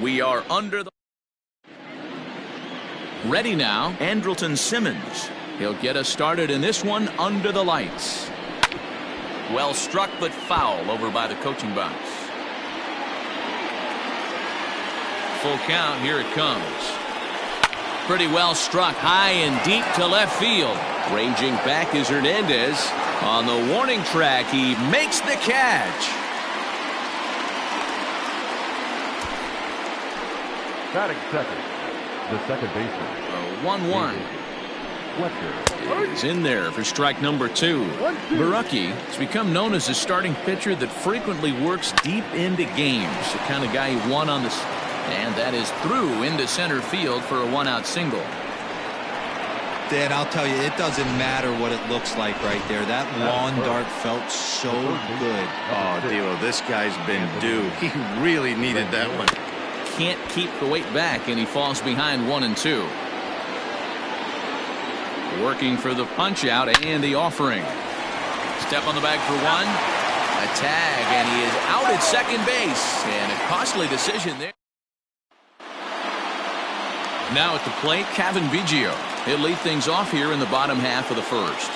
We are under the... Ready now, Andrelton Simmons. He'll get us started in this one under the lights. Well struck, but foul over by the coaching box. Full count, here it comes. Pretty well struck, high and deep to left field. Ranging back is Hernandez. On the warning track, he makes the catch. Batting second, the second baseman. 1-1. He's in there for strike number 2. Barucki has become known as a starting pitcher that frequently works deep into games. The kind of guy you want on the... And that is through into center field for a 1-out single. Dan, I'll tell you, it doesn't matter what it looks like right there. That lawn dart felt so good. Oh, Dilo, this guy's been due. He really needed that one. Can't keep the weight back, and he falls behind 1-2. Working for the punch out and the offering. Step on the bag for one. A tag, and he is out at second base. And a costly decision there. Now at the plate, Cavan Biggio. He'll lead things off here in the bottom half of the first.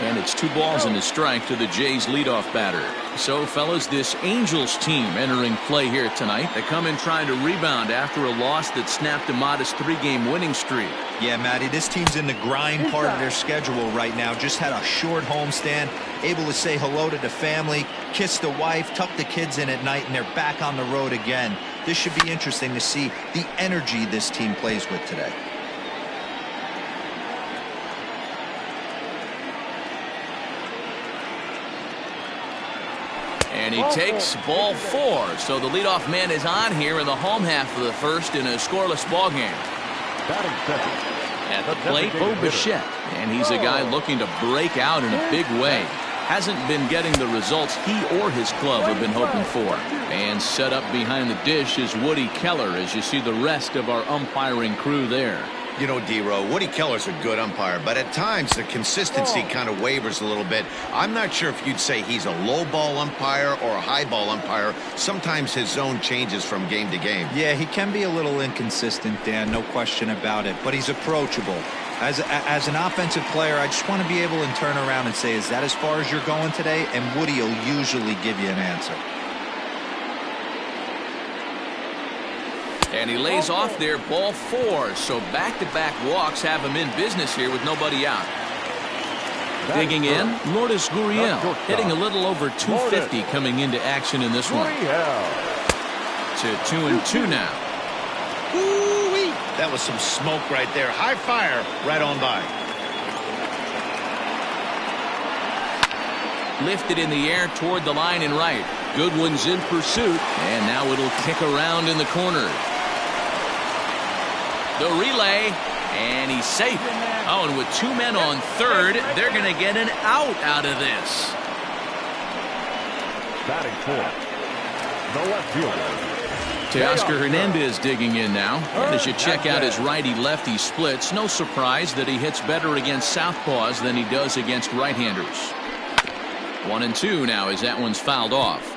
And it's 2 balls and a strike to the Jays leadoff batter. So, fellas, this Angels team entering play here tonight. They come in trying to rebound after a loss that snapped a modest 3-game winning streak. Yeah, Matty, this team's in the grind part of their schedule right now. Just had a short homestand, able to say hello to the family, kiss the wife, tuck the kids in at night, and they're back on the road again. This should be interesting to see the energy this team plays with today. And he takes ball 4. So the leadoff man is on here in the home half of the first in a scoreless ball game. At the plate, Bo Bichette. And he's a guy looking to break out in a big way. Hasn't been getting the results he or his club have been hoping for. And set up behind the dish is Woody Keller as you see the rest of our umpiring crew there. You know, D-Row, Woody Keller's a good umpire, but at times the consistency kind of wavers a little bit. I'm not sure if you'd say he's a low ball umpire or a high ball umpire. Sometimes his zone changes from game to game. Yeah, he can be a little inconsistent, Dan, no question about it, but he's approachable. As an offensive player, I just want to be able to turn around and say, is that as far as you're going today? And Woody will usually give you an answer. And he lays off there, ball 4. So back-to-back walks have him in business here with nobody out. Digging in, Lourdes Gurriel, hitting a little over 250 coming into action in this one. To 2-2 now. Ooh-wee. That was some smoke right there. High fire right on by. Lifted in the air toward the line and right. Goodwin's in pursuit, and now it'll kick around in the corner. The relay, and he's safe. Oh, and with 2 men on third, they're going to get an out of this. Batting 4th, the left fielder. Teoscar Hernandez digging in now. And as you check out his righty-lefty splits, no surprise that he hits better against southpaws than he does against right-handers. 1-2 now as that one's fouled off.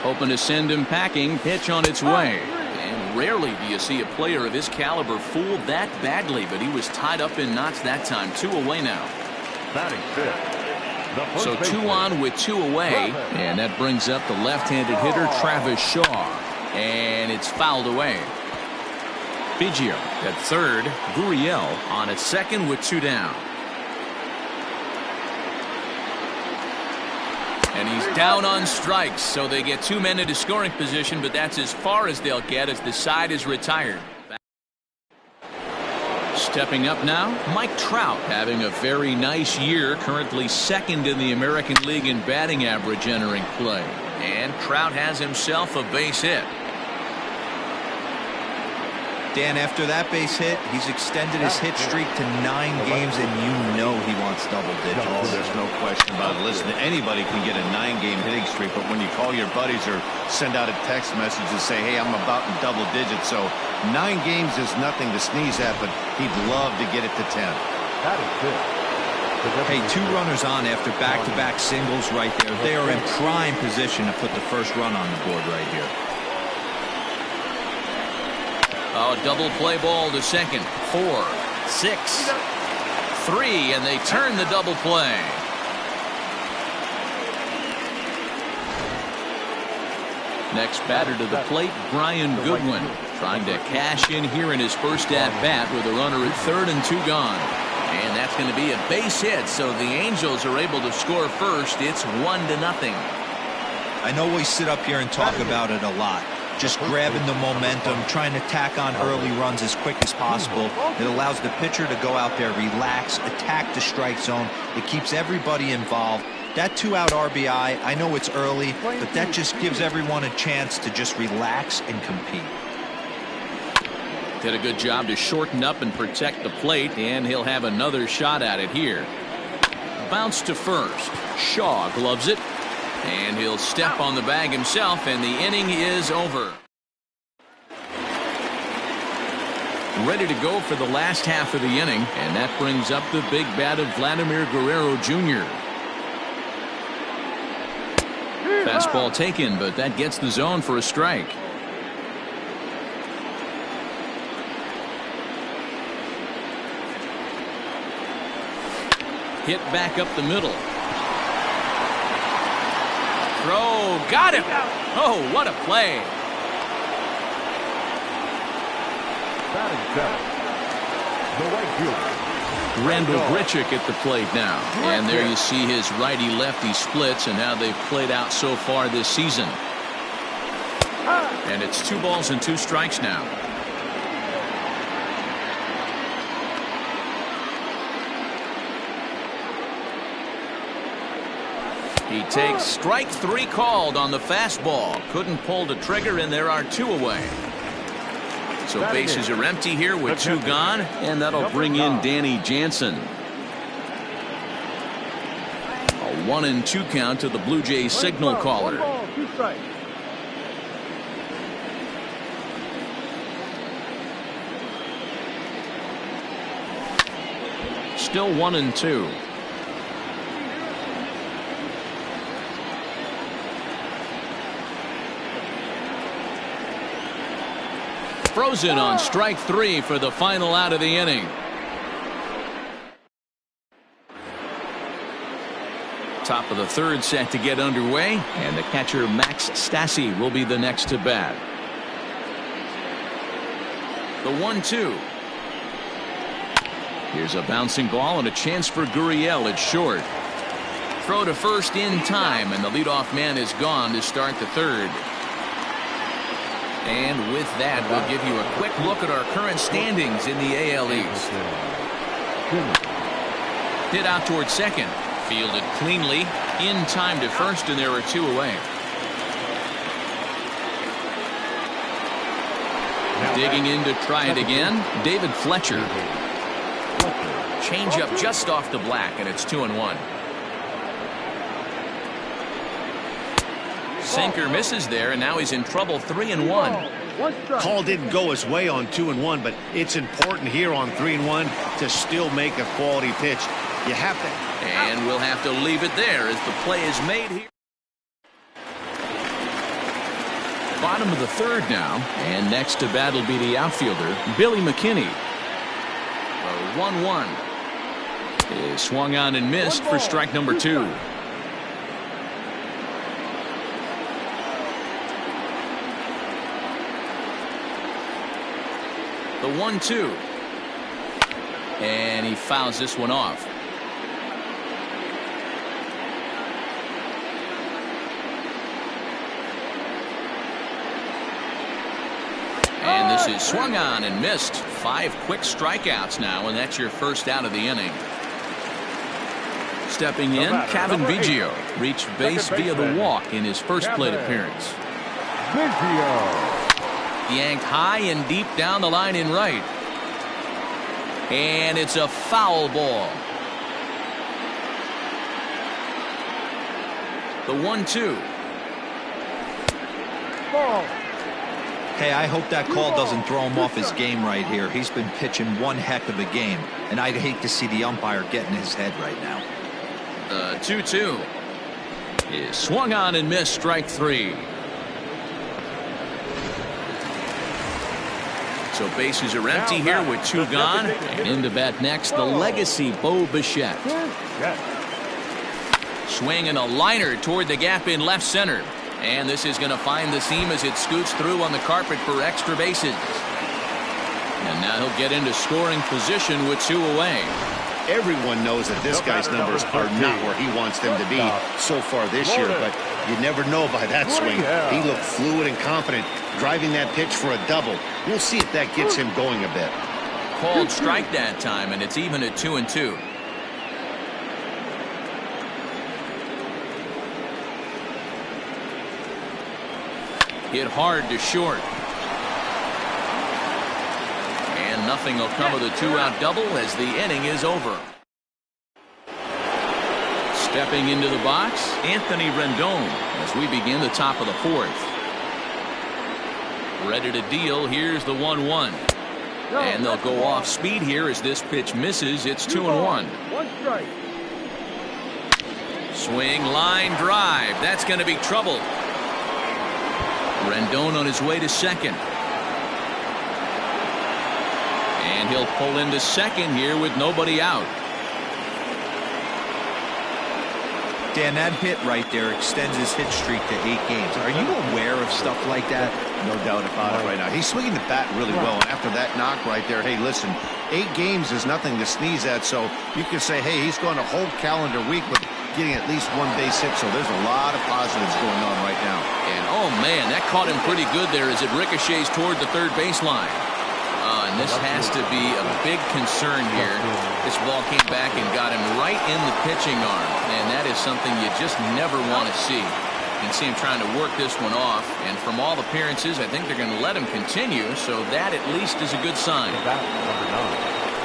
Hoping to send him packing. Pitch on its way. And rarely do you see a player of his caliber fooled that badly, but he was tied up in knots that time. 2 away now. Batting 5th. So 2 on with 2 away. And that brings up the left-handed hitter, Travis Shaw. And it's fouled away. Biggio at third. Gurriel on at second with 2 down. And he's down on strikes, so they get 2 men into scoring position, but that's as far as they'll get as the side is retired. Stepping up now, Mike Trout having a very nice year, currently 2nd in the American League in batting average entering play. And Trout has himself a base hit. Dan, after that base hit, he's extended his hit streak to 9 games, and you know he wants double digits. Oh, there's no question about it. Listen, anybody can get a 9-game hitting streak, but when you call your buddies or send out a text message and say, hey, I'm about in double digits, so 9 games is nothing to sneeze at, but he'd love to get it to 10. That is good. Hey, 2 runners on after back-to-back singles right there. They are in prime position to put the first run on the board right here. Oh, double play ball to second. 4, 6, 3, and they turn the double play. Next batter to the plate, Brian Goodwin, trying to cash in here in his first at-bat with a runner at third and 2 gone. And that's going to be a base hit, so the Angels are able to score first. It's 1-0. I know we sit up here and talk about it a lot. Just grabbing the momentum, trying to tack on early runs as quick as possible. It allows the pitcher to go out there, relax, attack the strike zone. It keeps everybody involved. That 2-out RBI, I know it's early, but that just gives everyone a chance to just relax and compete. Did a good job to shorten up and protect the plate, and he'll have another shot at it here. Bounce to first. Shaw gloves it. And he'll step on the bag himself, and the inning is over. Ready to go for the last half of the inning, and that brings up the big bat of Vladimir Guerrero Jr. Fastball taken, but that gets the zone for a strike. Hit back up the middle. Throw, got him. Oh, what a play. Batting seventh, the right fielder, Randall Grichuk at the plate now. And there you see his righty-lefty splits and how they've played out so far this season. And it's 2 balls and 2 strikes now. He takes strike 3 called on the fastball. Couldn't pull the trigger, and there are 2 away. So bases are empty here with 2 gone, and that'll bring in Danny Jansen. A 1-2 count to the Blue Jays signal caller. Still 1-2. Frozen on strike 3 for the final out of the inning. Top of the 3rd set to get underway, and the catcher Max Stassi will be the next to bat. The 1-2. Here's a bouncing ball and a chance for Gurriel at short. Throw to first in time, and the leadoff man is gone to start the 3rd. And with that, we'll give you a quick look at our current standings in the AL East. Hit out toward second. Fielded cleanly. In time to first, and there are 2 away. Digging in to try it again, David Fletcher. Change up just off the black, and it's 2-1. Sinker misses there, and now he's in trouble. 3-1. Call didn't go his way on 2-1, but it's important here on 3-1 to still make a quality pitch. You have to. And we'll have to leave it there as the play is made here. Bottom of the 3rd now, and next to bat will be the outfielder, Billy McKinney. 1-1 is swung on and missed for strike number 2. The 1-2. And he fouls this one off. And this is swung on and missed. 5 quick strikeouts now, and that's your first out of the inning. Stepping in, Kevin Biggio reached base via the walk in his first plate appearance. yanked high and deep down the line in right. And it's a foul ball. The 1-2. Hey, I hope that call doesn't throw him off his game right here. He's been pitching one heck of a game, and I'd hate to see the umpire get in his head right now. The 2-2 is swung on and missed, strike 3. So bases are empty here with 2 gone. And in to bat next, the legacy Bo Bichette. Swing and a liner toward the gap in left center. And this is going to find the seam as it scoots through on the carpet for extra bases. And now he'll get into scoring position with 2 away. Everyone knows that this guy's numbers are not where he wants them to be so far this year, but you never know by that swing. He looked fluid and confident, driving that pitch for a double. We'll see if that gets him going a bit. Called strike that time, and it's even at 2-2. Hit hard to short. And nothing will come of the 2-out double as the inning is over. Stepping into the box, Anthony Rendon as we begin the top of the 4th. Ready to deal. Here's the 1-1. And they'll go off speed here as this pitch misses. It's 2-1. 1 strike. Swing, line drive. That's going to be trouble. Rendon on his way to second. And he'll pull into second here with nobody out. Dan, that hit right there extends his hit streak to 8 games. Are you aware of stuff like that? No doubt about it right now. He's swinging the bat really well. And after that knock right there, hey, listen, 8 games is nothing to sneeze at. So you can say, hey, he's going a whole calendar week with getting at least 1 base hit. So there's a lot of positives going on right now. And oh man, that caught him pretty good there as it ricochets toward the third baseline. And this has to be a big concern here. This ball came back and got him right in the pitching arm, and that is something you just never want to see. You can see him trying to work this one off, and from all appearances, I think they're going to let him continue, so that at least is a good sign.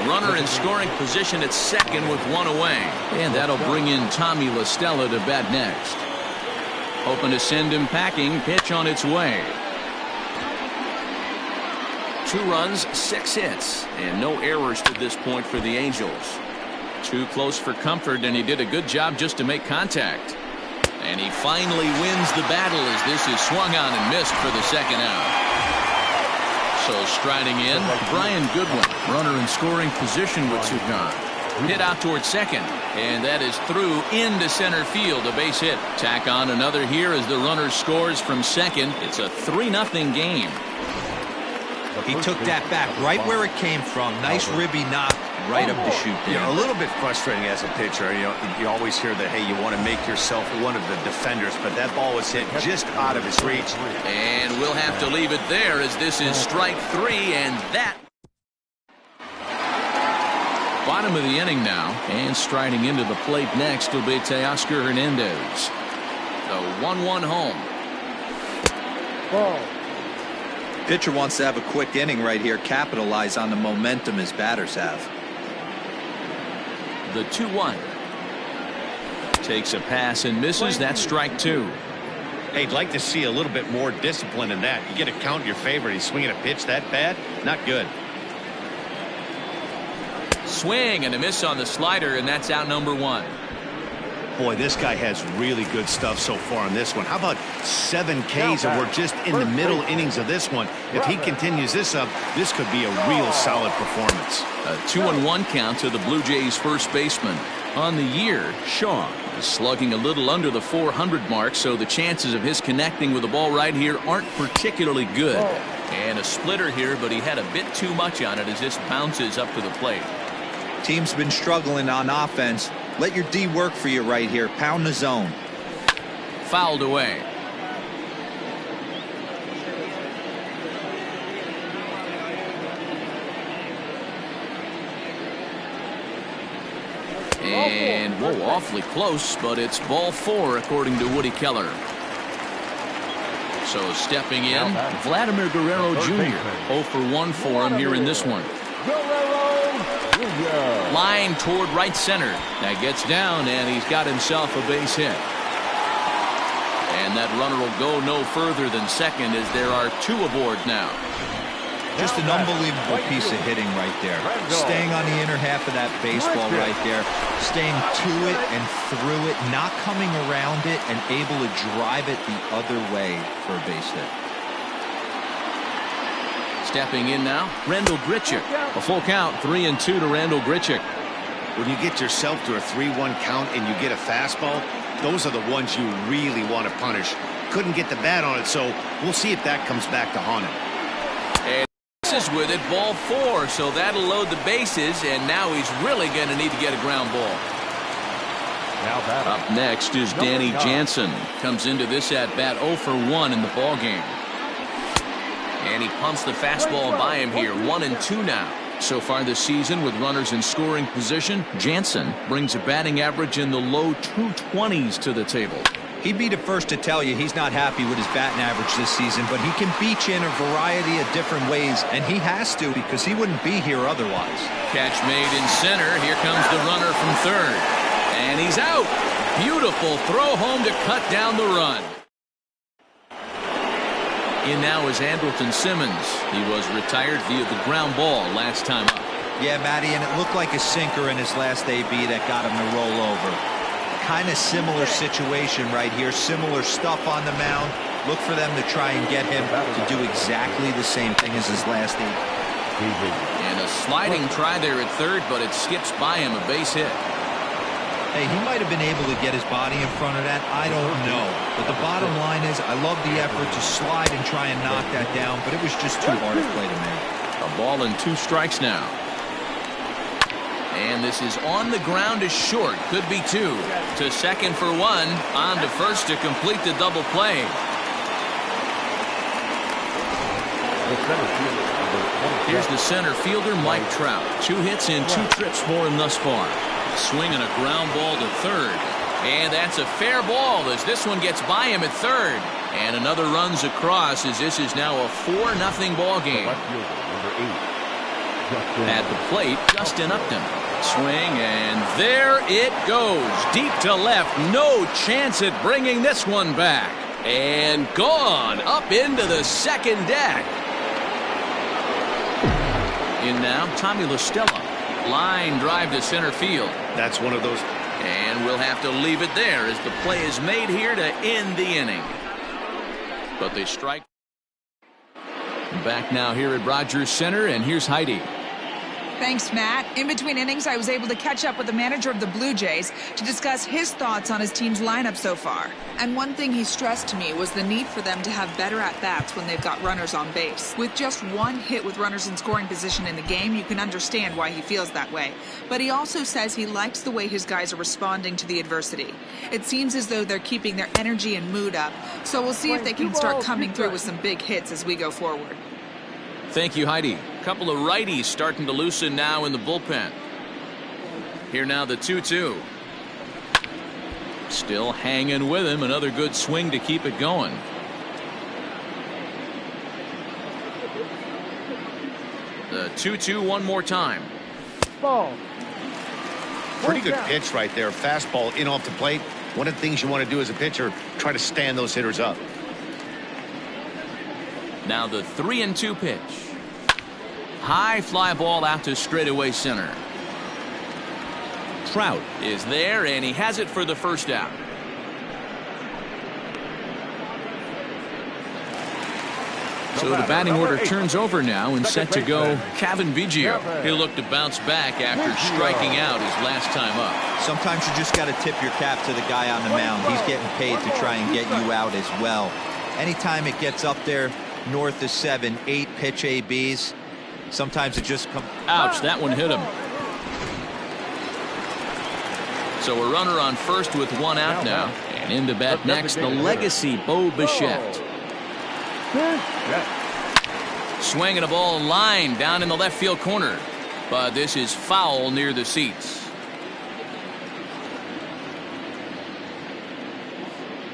Runner in scoring position at second with 1 away, and that'll bring in Tommy La Stella to bat next. Hoping to send him packing. Pitch on its way. 2 runs, 6 hits, and no errors to this point for the Angels. Too close for comfort, and he did a good job just to make contact. And he finally wins the battle as this is swung on and missed for the 2nd out. So striding in, Brian Goodwin, runner in scoring position with 2 gone. Hit out towards second, and that is through into center field, a base hit. Tack on another here as the runner scores from second. It's a 3-0 game. He took that back right where it came from. Nice ribby knock right up the chute there. A little bit frustrating as a pitcher. You always hear that, hey, you want to make yourself one of the defenders, but that ball was hit just out of his reach. And we'll have to leave it there as this is strike 3, and that. Bottom of the inning now, and striding into the plate next will be Teoscar Hernandez. The 1-1 home. Ball. Pitcher wants to have a quick inning right here, capitalize on the momentum his batters have. The 2-1. Takes a pass and misses. That's strike 2. Hey, I'd like to see a little bit more discipline in that. You get a count in your favor. He's swinging a pitch that bad. Not good. Swing and a miss on the slider, and that's out number 1. Boy, this guy has really good stuff so far on this one. How about 7 Ks, and we're just in the middle innings of this one. If he continues this up, this could be a real solid performance. A 2-1 count to the Blue Jays first baseman. On the year, Shaw is slugging a little under the 400 mark, so the chances of his connecting with the ball right here aren't particularly good. And a splitter here, but he had a bit too much on it as this bounces up to the plate. Team's been struggling on offense. Let your D work for you right here. Pound the zone. Fouled away. And whoa, awfully close, but it's ball 4 according to Woody Keller. So stepping in, Vladimir Guerrero Jr. 0 for 1 for him here in this one. Line toward right center. That gets down, and he's got himself a base hit. And that runner will go no further than second as there are 2 aboard now. Just an unbelievable piece of hitting right there. Staying on the inner half of that baseball right there. Staying to it and through it. Not coming around it and able to drive it the other way for a base hit. Stepping in now, Randall Grichuk. A full count, 3-2 to Randall Grichuk. When you get yourself to a 3-1 count and you get a fastball, those are the ones you really want to punish. Couldn't get the bat on it, so we'll see if that comes back to haunt him. With it, ball 4, so that'll load the bases, and now he's really going to need to get a ground ball. Up next is Danny Jansen. Comes into this at bat 0 for 1 in the ball game. And he pumps the fastball by him here, 1-2 now. So far this season with runners in scoring position, Jansen brings a batting average in the low 220s to the table. He'd be the first to tell you he's not happy with his batting average this season, but he can beat you in a variety of different ways, and he has to because he wouldn't be here otherwise. Catch made in center. Here comes the runner from third. And he's out. Beautiful throw home to cut down the run. In now is Andrelton Simmons. He was retired via the ground ball last time up. Yeah, Matty, and it looked like a sinker in his last AB that got him to roll over. Kind of similar situation right here. Similar stuff on the mound. Look for them to try and get him to do exactly the same thing as his last AB. And a sliding try there at third, but it skips by him, a base hit. Hey, he might have been able to get his body in front of that. I don't know. But the bottom line is I love the effort to slide and try and knock that down, but it was just too hard to play to make. A ball and 2 strikes now. And this is on the ground is short. Could be 2. To second for 1. On to first to complete the double play. Here's the center fielder, Mike Trout. 2 hits and 2 trips for him thus far. Swinging a ground ball to third. And that's a fair ball as this one gets by him at third. And another runs across as this is now a 4-0 ball game. At the plate, Justin Upton. Swing, and there it goes. Deep to left. No chance at bringing this one back. And gone up into the second deck. In now, Tommy La Stella. Line drive to center field. That's one of those. And we'll have to leave it there as the play is made here to end the inning. But they strike. Back now here at Rogers Center, and here's Heidi. Thanks, Matt. In between innings, I was able to catch up with the manager of the Blue Jays to discuss his thoughts on his team's lineup so far. And one thing he stressed to me was the need for them to have better at-bats when they've got runners on base. With just 1 hit with runners in scoring position in the game, you can understand why he feels that way. But he also says he likes the way his guys are responding to the adversity. It seems as though they're keeping their energy and mood up. So we'll see if they can start coming through with some big hits as we go forward. Thank you, Heidi. Couple of righties starting to loosen now in the bullpen. Here now the 2-2. Still hanging with him. Another good swing to keep it going. The 2-2 one more time. Ball. Pretty good pitch right there. Fastball in off the plate. One of the things you want to do as a pitcher, try to stand those hitters up. Now the 3-2 pitch. High fly ball out to straightaway center. Trout is there, and he has it for the first out. So the batting order turns over now and set to go Cavan Biggio. He'll look to bounce back after striking out his last time up. Sometimes you just got to tip your cap to the guy on the mound. He's getting paid to try and get you out as well. Anytime it gets up there north of 7, 8 pitch ABs, sometimes it just comes. Ouch, that one hit him. So a runner on first with 1 out now. And in to bat next, the legacy Bo Bichette. Swinging a ball line down in the left field corner. But this is foul near the seats.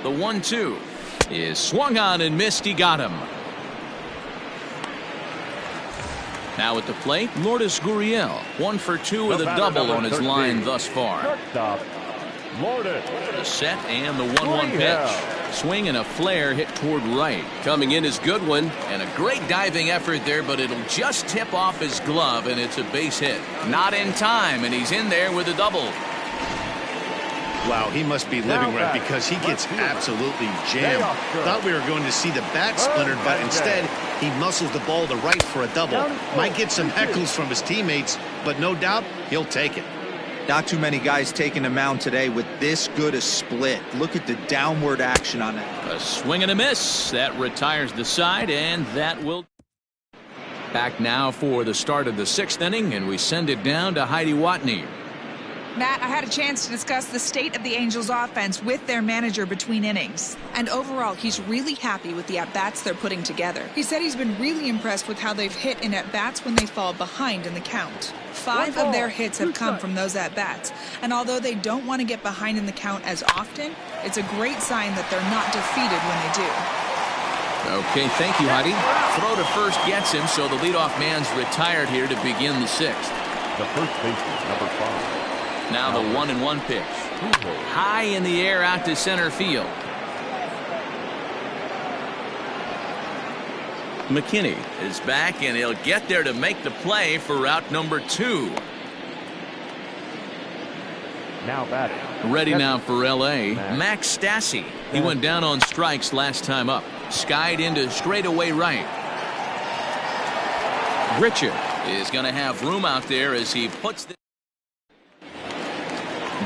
The 1-2 is swung on and missed. He got him. Now at the plate, Lourdes Gurriel, 1 for 2 with a double on his line thus far. The set and the 1-1 pitch. Swing and a flare hit toward right. Coming in is Goodwin, and a great diving effort there, but it'll just tip off his glove, and it's a base hit. Not in time, and he's in there with a double. Wow, he must be living right because he gets absolutely jammed. Thought we were going to see the bat splintered, but instead he muscles the ball to right for a double. Might get some heckles from his teammates, but no doubt he'll take it. Not too many guys taking the mound today with this good a split. Look at the downward action on it. A swing and a miss. That retires the side, and that will. Back now for the start of the 6th inning, and we send it down to Heidi Watney. Matt, I had a chance to discuss the state of the Angels offense with their manager between innings. And overall, he's really happy with the at-bats they're putting together. He said he's been really impressed with how they've hit in at-bats when they fall behind in the count. 5 of their hits have come from those at-bats. And although they don't want to get behind in the count as often, it's a great sign that they're not defeated when they do. Okay, thank you, Heidi. Throw to first gets him, so the leadoff man's retired here to begin the 6th. The first baseman, number 5. Now the 1-1 pitch. High in the air out to center field. McKinney is back, and he'll get there to make the play for out number 2. Now batting. Ready now for L.A., Max Stassi. He went down on strikes last time up. Skied into straightaway right. Grichuk is going to have room out there as he puts the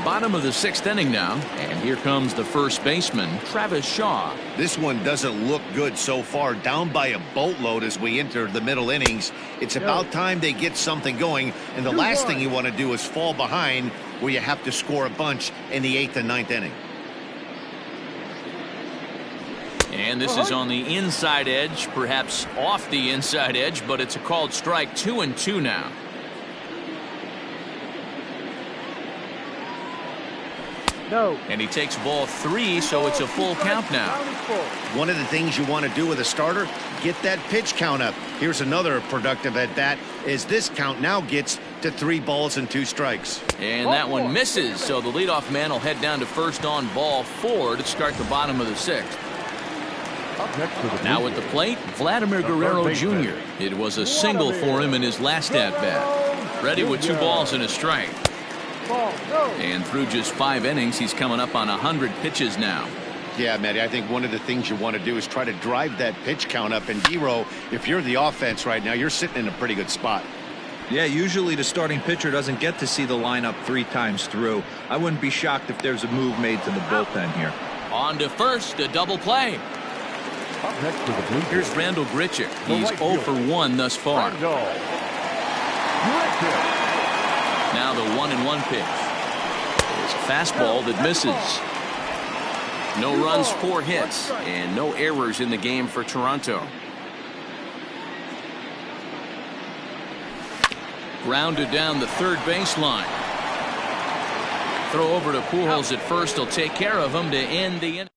bottom of the 6th inning now, and here comes the first baseman, Travis Shaw. This one doesn't look good so far. Down by a boatload as we enter the middle innings. It's about time they get something going, and the last thing you want to do is fall behind where you have to score a bunch in the 8th and 9th inning. And this is on the inside edge, perhaps off the inside edge, but it's a called strike. 2-2 now. No. And he takes ball 3, so it's a full count now. One of the things you want to do with a starter, get that pitch count up. Here's another productive at bat as this count now gets to 3 balls and 2 strikes. And that one misses, so the leadoff man will head down to first on ball 4 to start the bottom of the 6th. Now at the plate, Vladimir Guerrero Jr. It was a single for him in his last at-bat. Ready with 2 balls and a strike. And through just 5 innings, he's coming up on 100 pitches now. Yeah, Matty, I think one of the things you want to do is try to drive that pitch count up. And Dero, if you're the offense right now, you're sitting in a pretty good spot. Yeah, usually the starting pitcher doesn't get to see the lineup 3 times through. I wouldn't be shocked if there's a move made to the bullpen here. On to first, a double play. Up next to the blue. Here's Randall Grichuk. He's 0 for 1 thus far. Now the 1-1 pitch. It's a fastball that misses. No runs, 4 hits, and no errors in the game for Toronto. Grounded down the third baseline. Throw over to Pujols at first. He'll take care of him to end the inning.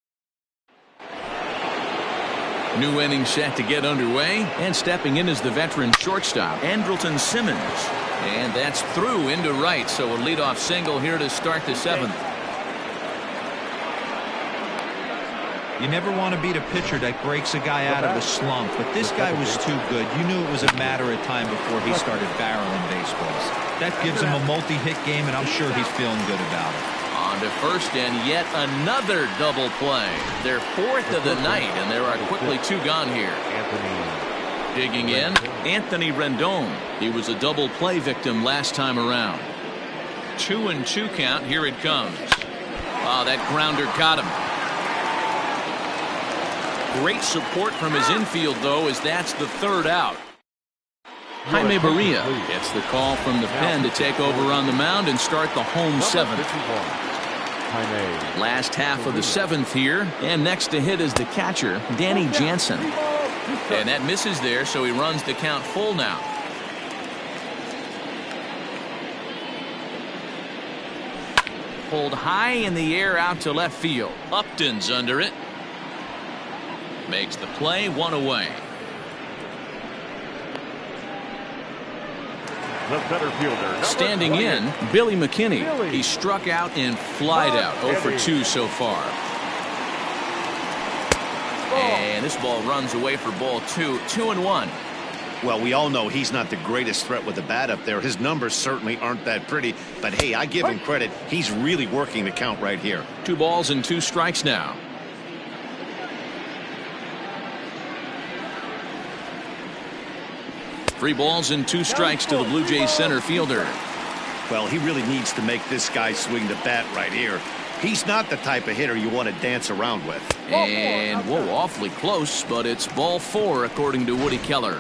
New inning set to get underway, and stepping in is the veteran shortstop, Andrelton Simmons. And that's through into right, so a leadoff single here to start the 7th. You never want to beat a pitcher that breaks a guy out of a slump, but this guy was too good. You knew it was a matter of time before he started barreling baseballs. That gives him a multi-hit game, and I'm sure he's feeling good about it. On to first, and yet another double play. Their 4th of the night, and there are quickly 2 gone here. Digging in, Anthony Rendon. He was a double play victim last time around. 2-2 count. Here it comes. Oh, that grounder got him. Great support from his infield, though, as that's the 3rd out. Jaime Barria gets the call from the pen to take over on the mound and start the home 7th. Last half of the 7th here, and next to hit is the catcher, Danny Jansen. And that misses there, so he runs the count full now. Pulled high in the air out to left field. Upton's under it. Makes the play, one away. The center fielder. Standing in, Billy McKinney. He struck out and flied out. 0 for 2 so far. And this ball runs away for ball 2. 2-1. Well, we all know he's not the greatest threat with the bat up there. His numbers certainly aren't that pretty. But, hey, I give him credit. He's really working the count right here. 2 balls and 2 strikes now. Three balls and 2 strikes to the Blue Jays center fielder. Well, he really needs to make this guy swing the bat right here. He's not the type of hitter you want to dance around with. And, whoa, awfully close, but it's ball 4 according to Woody Keller.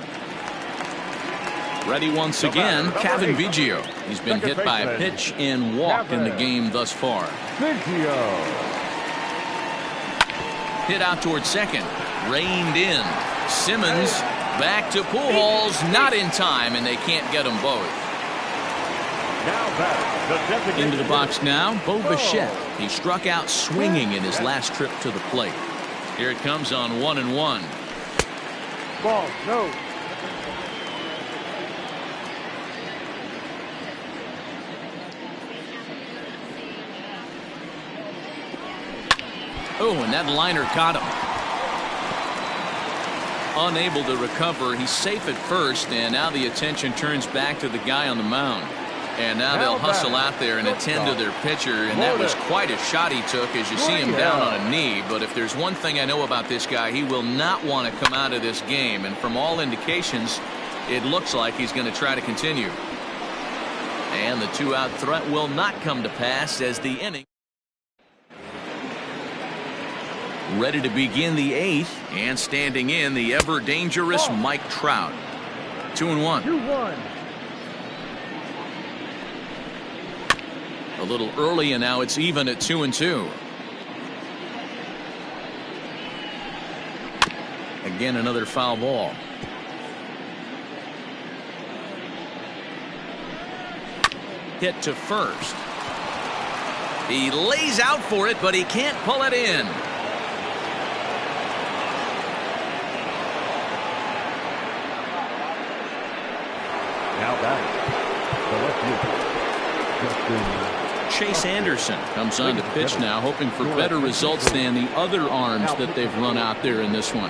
Ready once again, Kevin Biggio. He's been hit by a pitch and walk in the game thus far. Hit out towards second. Reined in. Simmons back to Pujols. Not in time, and they can't get them both. Into the box now, Bo Bichette. He struck out swinging in his last trip to the plate. Here it comes on 1-1. Ball, no. Oh, and that liner caught him. Unable to recover. He's safe at first, and now the attention turns back to the guy on the mound. And now they'll hustle out there and attend to their pitcher, and that was quite a shot he took as you see him down on a knee. But if there's one thing I know about this guy, he will not want to come out of this game. And from all indications, it looks like he's going to try to continue. And the 2-out threat will not come to pass as the inning. Ready to begin the 8th, and standing in, the ever-dangerous Mike Trout. 2-1. 2-1. A little early, and now it's even at 2-2. Again, another foul ball. Hit to first. He lays out for it, but he can't pull it in. Now back. Chase Anderson comes on to pitch now, hoping for better results than the other arms that they've run out there in this one.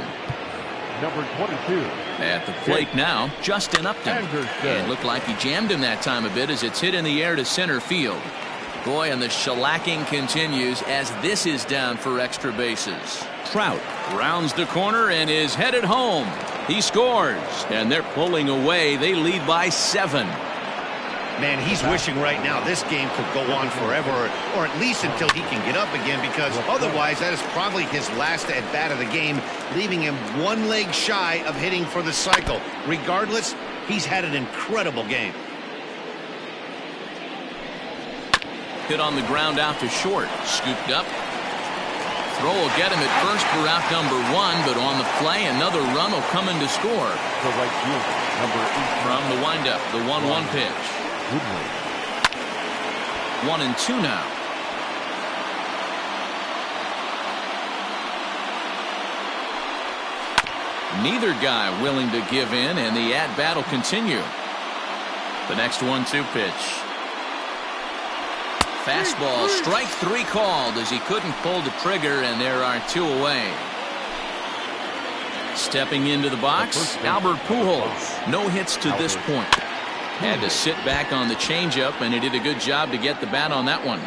Number 22. At the plate now, Justin Upton. It looked like he jammed him that time a bit as it's hit in the air to center field. Boy, and the shellacking continues as this is down for extra bases. Trout rounds the corner and is headed home. He scores, and they're pulling away. They lead by 7. Man, he's wishing right now this game could go on forever, or at least until he can get up again, because otherwise that is probably his last at-bat of the game, leaving him 1 leg shy of hitting for the cycle. Regardless, he's had an incredible game. Hit on the ground out to short. Scooped up. Throw will get him at first for out number 1, but on the play, another run will come in to score. The right fielder, number 8. From the windup, the 1-1 pitch. 1-2 now. Neither guy willing to give in, and the at-bat will continue. The next 1-2 pitch. Fastball, strike 3 called as he couldn't pull the trigger, and there are 2 away. Stepping into the box, Albert Pujols. No hits to this point. Had to sit back on the changeup, and he did a good job to get the bat on that one.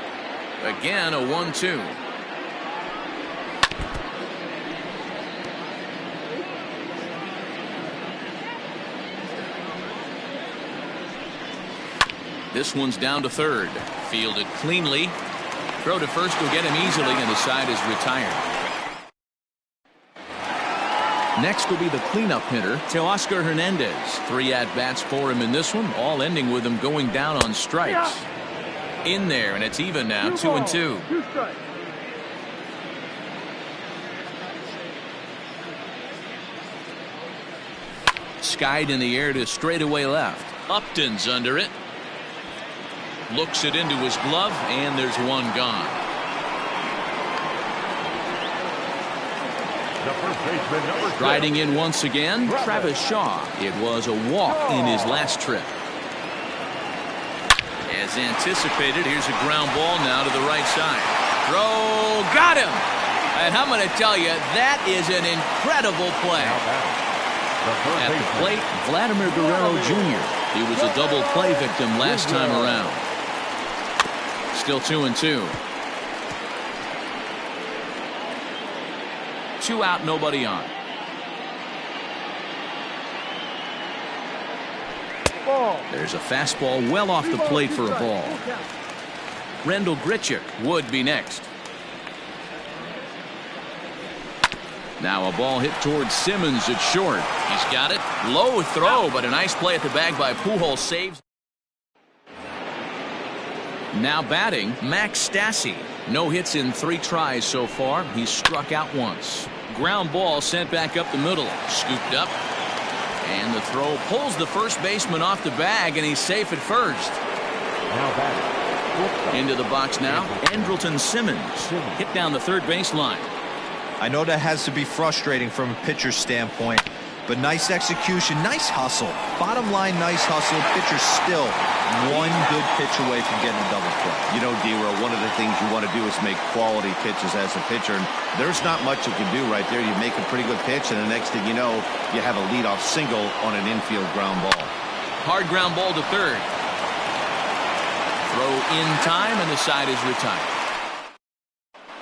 Again, a 1-2. This one's down to third. Fielded cleanly. Throw to first will get him easily, and the side is retired. Next will be the cleanup hitter, Teoscar Hernandez. 3 at-bats for him in this one, all ending with him going down on strikes. In there, and it's even now, 2-2. 2 strikes. Skied in the air to straightaway left. Upton's under it. Looks it into his glove, and there's 1 gone. The first baseman, number 6. Riding in once again, Travis Shaw. It was a walk in his last trip. As anticipated, here's a ground ball now to the right side. Throw, got him! And I'm going to tell you, that is an incredible play. At the plate, Vladimir Guerrero Jr. He was a double play victim last time around. Still 2-2. 2 out, nobody on. There's a fastball well off the plate for a ball. Rendell Grichuk would be next. Now a ball hit towards Simmons at short. He's got it. Low throw, but a nice play at the bag by Pujols. Saves. Now batting, Max Stassi. No hits in 3 tries so far. He's struck out once. Ground ball sent back up the middle. Scooped up. And the throw pulls the first baseman off the bag, and he's safe at first. Now batting. Into the box now, Andrelton Simmons. Hit down the third baseline. I know that has to be frustrating from a pitcher's standpoint, but nice execution, nice hustle. Bottom line, nice hustle. Pitcher still one good pitch away from getting a double play. You know, D-Row, one of the things you want to do is make quality pitches as a pitcher, and there's not much you can do right there. You make a pretty good pitch, and the next thing you know, you have a leadoff single on an infield ground ball. Hard ground ball to third. Throw in time, and the side is retired.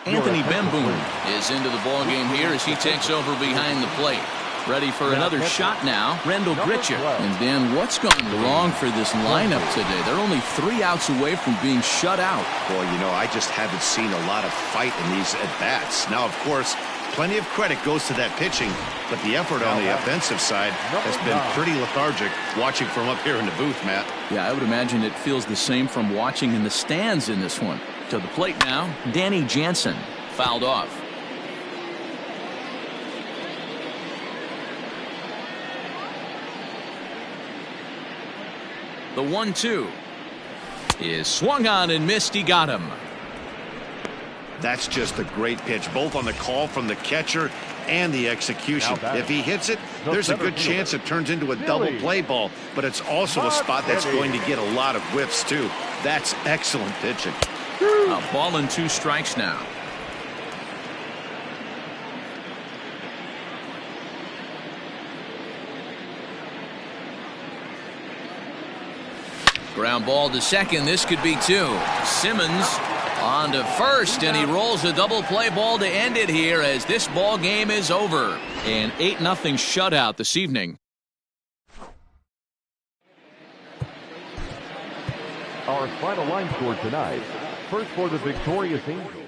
Anthony Bemboom is into the ballgame here as he takes over behind the plate. Ready for another shot now, Rendell Grichuk. And Dan, what's gone wrong for this lineup today? They're only 3 outs away from being shut out. Boy, you know, I just haven't seen a lot of fight in these at-bats. Now, of course, plenty of credit goes to that pitching, but the effort on the offensive side has been pretty lethargic watching from up here in the booth, Matt. Yeah, I would imagine it feels the same from watching in the stands in this one. To the plate now, Danny Jansen fouled off. The 1-2 is swung on and missed. He got him. That's just a great pitch, both on the call from the catcher and the execution. If he hits it, there's a good chance it turns into a double play ball, but it's also a spot that's going to get a lot of whiffs too. That's excellent pitching. A ball and 2 strikes now. Ground ball to second. This could be 2. Simmons on to first, and he rolls a double play ball to end it here as this ball game is over. An 8-0 shutout this evening. Our final line score tonight. First for the victorious Angels.